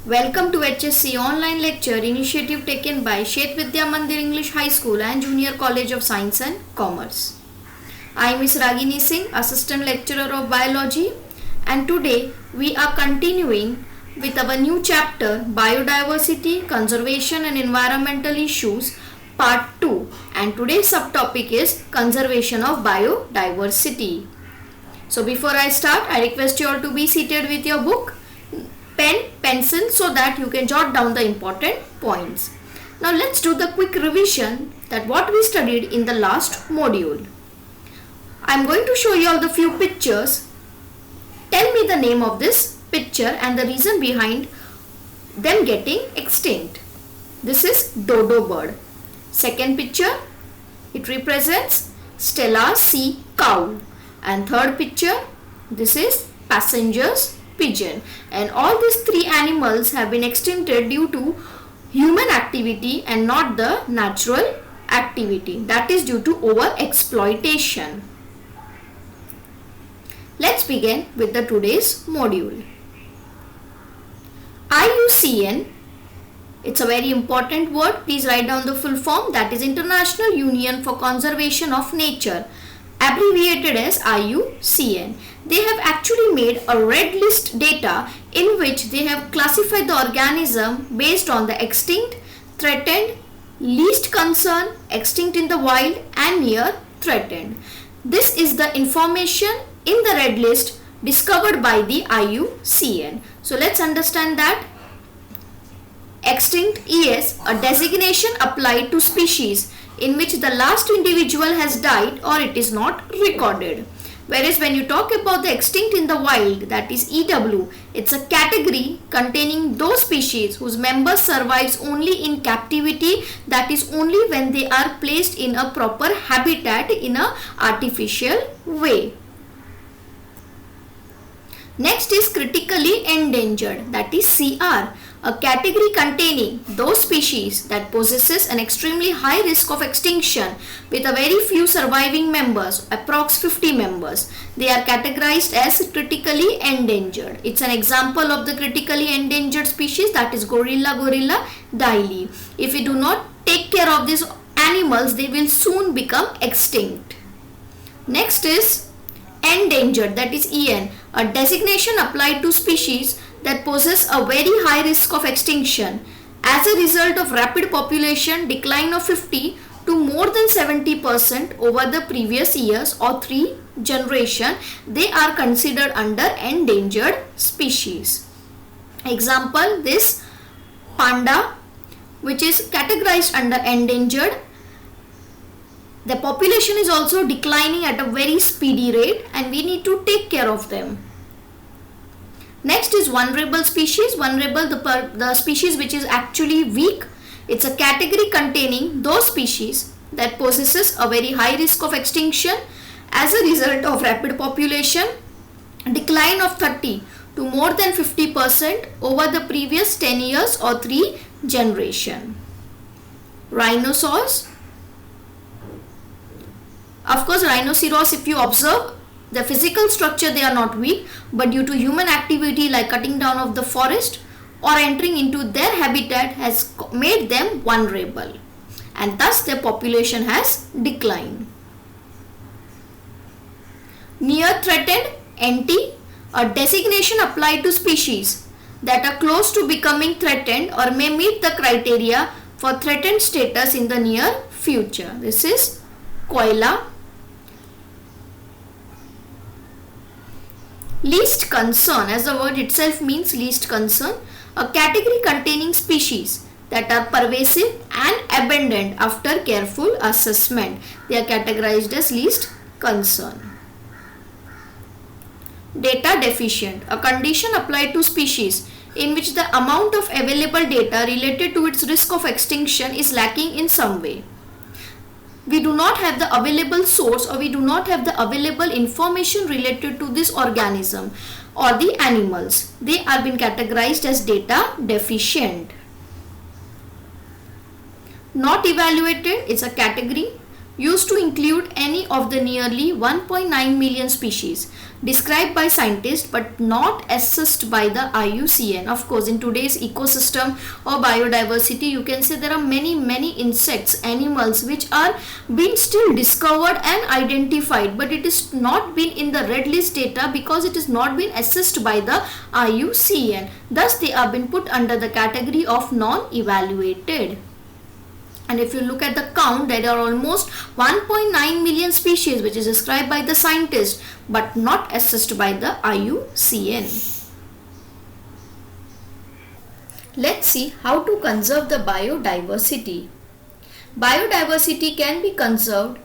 Welcome to HSC online lecture initiative taken by Shet Vidya Mandir English High School and Junior College of Science and Commerce. I am Ms. Ragini Singh, Assistant Lecturer of Biology, and today we are continuing with our new chapter Biodiversity, Conservation and Environmental Issues Part 2, and today's subtopic is Conservation of Biodiversity. So before I start, I request you all to be seated with your book, pen, pencil so that you can jot down the important points. Now let's do the quick revision that what we studied in the last module. I am going to show you all the few pictures. Tell me the name of this picture and the reason behind them getting extinct. This is dodo bird. Second picture, it represents Steller sea cow. And third picture, this is passenger's pigeon. And all these three animals have been extincted due to human activity and not the natural activity, that is due to over exploitation. Let's begin with the today's module. IUCN, it's a very important word. Please write down the full form, that is International Union for Conservation of Nature, abbreviated as IUCN. They have actually made a red list data in which they have classified the organism based on the extinct, threatened, least concern, extinct in the wild and near threatened. This is the information in the red list discovered by the IUCN. So let's understand that. Extinct is a designation applied to species in which the last individual has died or it is not recorded. Whereas when you talk about the extinct in the wild, that is EW, it's a category containing those species whose members survives only in captivity, that is only when they are placed in a proper habitat in a artificial way. Next is critically endangered, that is CR, a category containing those species that possesses an extremely high risk of extinction with a very few surviving members, approx 50 members. They are categorized as critically endangered. It's an example of the critically endangered species, that is Gorilla dialy. If we do not take care of these animals, they will soon become extinct. Next is endangered, that is EN, a designation applied to species that poses a very high risk of extinction as a result of rapid population decline of 50 to more than 70% over the previous years or 3 generations. They are considered under endangered species. Example, this panda, which is categorized under endangered. The population is also declining at a very speedy rate and we need to take care of them. Next is vulnerable species. Vulnerable, the species which is actually weak. It's a category containing those species that possesses a very high risk of extinction as a result of rapid population decline of 30 to more than 50% over the previous 10 years or 3 generations. Rhinoceros. Of course, rhinoceros, if you observe the physical structure, they are not weak, but due to human activity like cutting down of the forest or entering into their habitat has made them vulnerable and thus their population has declined. Near threatened, NT, a designation applied to species that are close to becoming threatened or may meet the criteria for threatened status in the near future. This is koala. Least concern, as the word itself means least concern, a category containing species that are pervasive and abundant after careful assessment. They are categorized as least concern. Data deficient, a condition applied to species in which the amount of available data related to its risk of extinction is lacking in some way. We do not have the available source or we do not have the available information related to this organism or the animals. They are being categorized as data deficient. Not evaluated is a category used to include any of the nearly 1.9 million species described by scientists but not assessed by the IUCN. Of course, in today's ecosystem or biodiversity, you can say there are many insects, animals which are being still discovered and identified, but it is not been in the red list data because it is not been assessed by the IUCN. Thus, they have been put under the category of non-evaluated. And if you look at the count, there are almost 1.9 million species which is described by the scientists but not assessed by the IUCN. Let's see how to conserve the biodiversity. Biodiversity can be conserved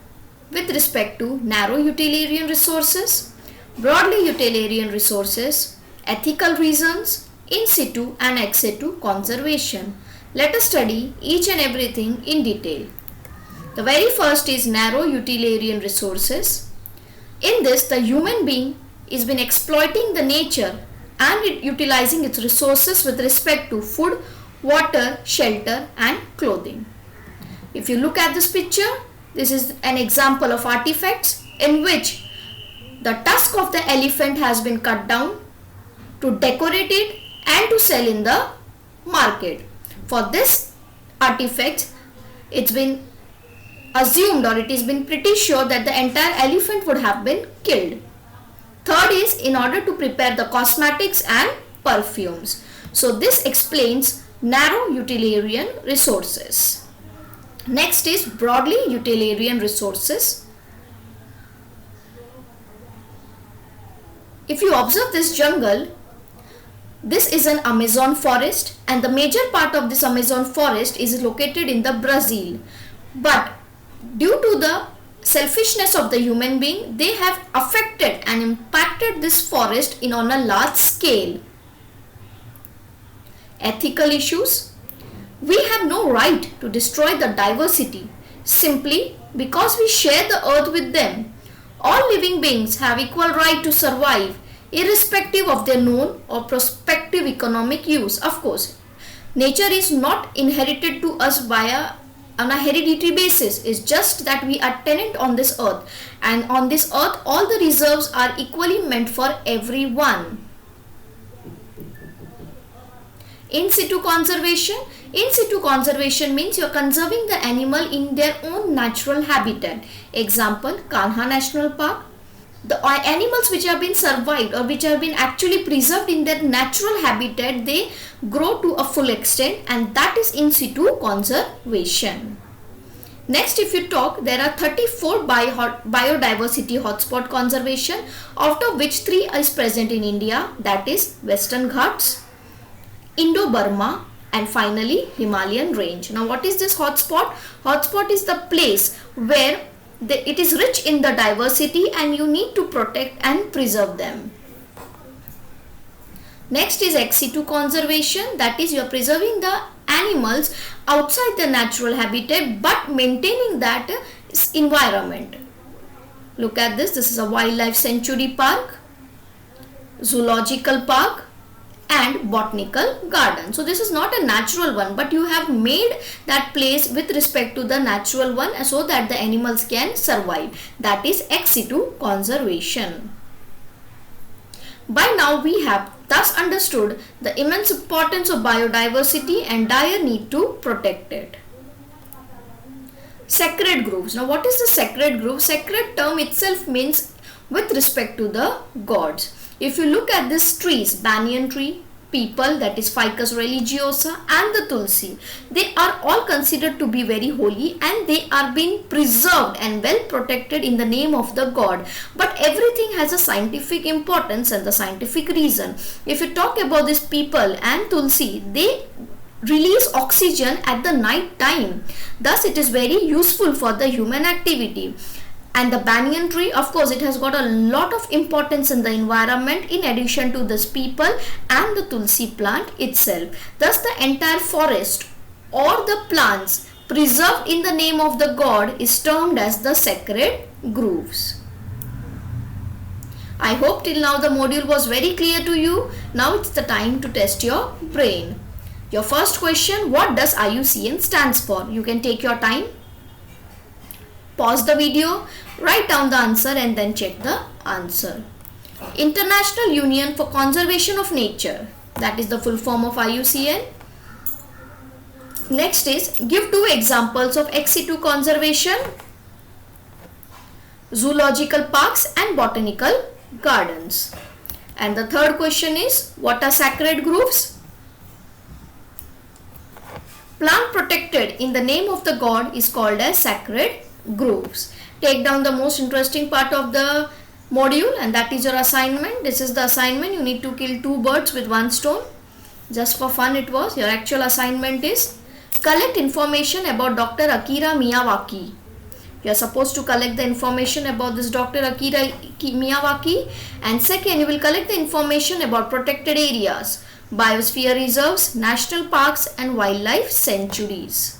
with respect to narrow utilitarian resources, broadly utilitarian resources, ethical reasons, in situ and ex situ conservation. Let us study each and everything in detail. The very first is narrow utilitarian resources. In this, the human being is been exploiting the nature and utilizing its resources with respect to food, water, shelter and clothing. If you look at this picture, this is an example of artifacts in which the tusk of the elephant has been cut down to decorate it and to sell in the market. For this artifact, it's been assumed or it has been pretty sure that the entire elephant would have been killed. Third is in order to prepare the cosmetics and perfumes. So this explains narrow utilitarian resources. Next is broadly utilitarian resources. If you observe this jungle, this is an Amazon forest and the major part of this Amazon forest is located in the Brazil. But due to the selfishness of the human being, they have affected and impacted this forest on a large scale. Ethical issues. We have no right to destroy the diversity simply because we share the earth with them. All living beings have equal right to survive irrespective of their known or prospective economic use. Of course, nature is not inherited to us on a hereditary basis. It's just that we are tenant on this earth, and on this earth all the reserves are equally meant for everyone. In situ conservation. In situ conservation means you are conserving the animal in their own natural habitat. Example, Kanha National Park. The animals which have been survived or which have been actually preserved in their natural habitat, they grow to a full extent, and that is in situ conservation. Next, if you talk, there are 34 biodiversity hotspot conservation, out of which 3 is present in India, that is Western Ghats, Indo-Burma and finally Himalayan range. Now what is this hotspot? Hotspot is the place where it is rich in the diversity and you need to protect and preserve them. Next is ex situ conservation, that is you are preserving the animals outside the natural habitat but maintaining that environment. Look at this is a wildlife sanctuary park, zoological park and botanical garden. So this is not a natural one, but you have made that place with respect to the natural one so that the animals can survive. That is ex situ conservation. By now we have thus understood the immense importance of biodiversity and dire need to protect it. Sacred groves. Now what is the sacred grove? Sacred term itself means with respect to the gods. If you look at these trees, banyan tree, peepal, that is Ficus religiosa, and the tulsi, they are all considered to be very holy and they are being preserved and well protected in the name of the god. But everything has a scientific importance and the scientific reason. If you talk about this peepal and tulsi, they release oxygen at the night time. Thus it is very useful for the human activity. And the banyan tree, of course, it has got a lot of importance in the environment in addition to this peepal and the tulsi plant itself. Thus the entire forest or the plants preserved in the name of the god is termed as the sacred groves. I hope till now the module was very clear to you. Now it's the time to test your brain. Your first question, what does IUCN stands for? You can take your time. Pause the video, write down the answer and then check the answer. International Union for Conservation of Nature, that is the full form of IUCN. Next is, give 2 examples of ex situ conservation. Zoological parks and botanical gardens. And the third question is, what are sacred groves? Plant protected in the name of the god is called as sacred groves. Take down the most interesting part of the module, and that is your assignment. This is the assignment. You need to kill 2 birds with 1 stone. Just for fun it was. Your actual assignment is, collect information about Dr. Akira Miyawaki. You are supposed to collect the information about this Dr. Akira Miyawaki, and second, you will collect the information about protected areas, biosphere reserves, national parks and wildlife sanctuaries.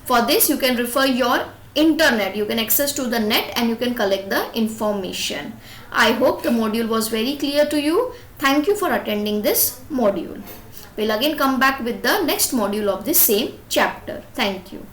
For this, you can refer your internet. You can access to the net and you can collect the information. I hope the module was very clear to you. Thank you for attending this module. We'll again come back with the next module of the same chapter. Thank you.